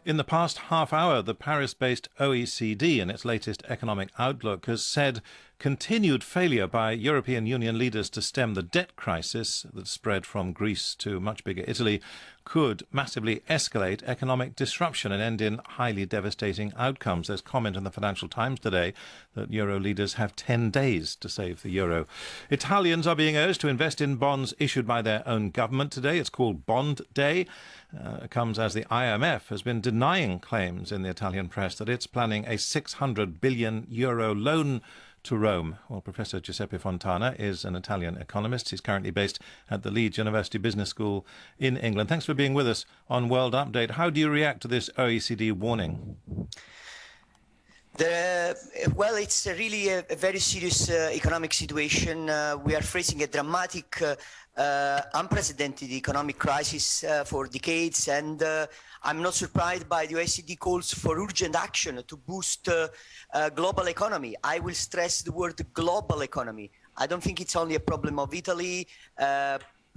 In the past half hour, the Paris-based OECD, in its latest economic outlook, has said continued failure by European Union leaders to stem the debt crisis that spread from Greece to much bigger Italy could massively escalate economic disruption and end in highly devastating outcomes. There's comment in the Financial Times today that Euro leaders have 10 days to save the euro. Italians are being urged to invest in bonds issued by their own government today. It's called Bond Day. It comes as the IMF has been denying claims in the Italian press that it's planning a €600 billion loan to Rome. Well, Professor Giuseppe Fontana is an Italian economist. He's currently based at the Leeds University Business School in England. Thanks for being with us on World Update. How do you react to this OECD warning? Well, it's really a very serious economic situation. We are facing a dramatic, unprecedented economic crisis for decades, and I'm not surprised by the OECD calls for urgent action to boost global economy. I will stress the word global economy. I don't think it's only a problem of Italy.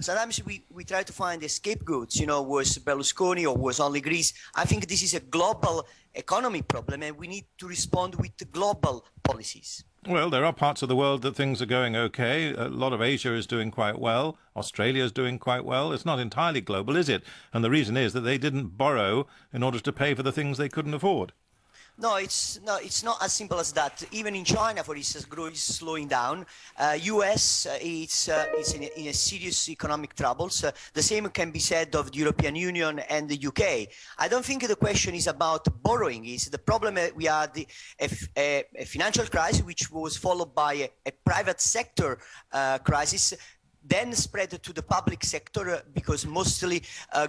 Sometimes we try to find the scapegoats, was Berlusconi or was only Greece. I think this is a global economy problem, and we need to respond with global policies. Well, there are parts of the world that things are going okay. A lot of Asia is doing quite well. Australia is doing quite well. It's not entirely global, is it? And the reason is that they didn't borrow in order to pay for the things they couldn't afford. No, it's not as simple as that. Even in China, for instance, growth is slowing down. US is in a serious economic troubles. The same can be said of the European Union and the UK. I don't think the question is about borrowing. It's the problem we had a financial crisis, which was followed by a private sector crisis, then spread to the public sector because mostly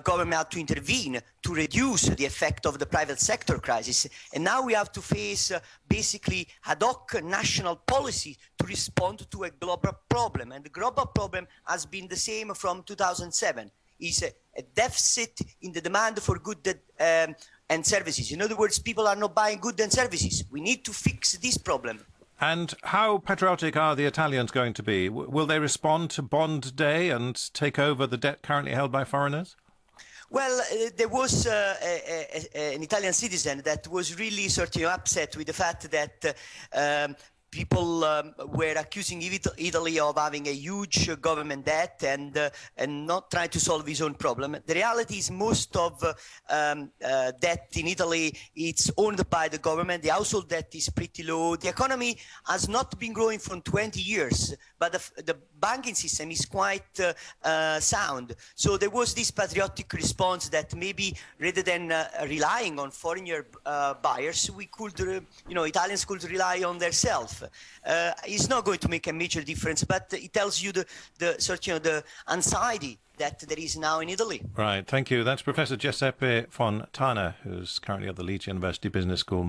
government had to intervene to reduce the effect of the private sector crisis. And now we have to face basically ad hoc national policy to respond to a global problem. And the global problem has been the same from 2007. Is a deficit in the demand for goods and services. In other words, people are not buying goods and services. We need to fix this problem. And how patriotic are the Italians going to be? Will they respond to Bond Day and take over the debt currently held by foreigners? Well, there was an Italian citizen that was really sort of upset with the fact that people were accusing Italy of having a huge government debt and not trying to solve his own problem. The reality is most of debt in Italy, it's owned by the government. The household debt is pretty low. The economy has not been growing for 20 years, but the banking system is quite sound. So there was this patriotic response that maybe rather than relying on foreigner buyers, we could, Italians could rely on themselves. It's not going to make a major difference, but it tells you the anxiety that there is now in Italy. Right, thank you. That's Professor Giuseppe Fontana, who's currently at the Leeds University Business School.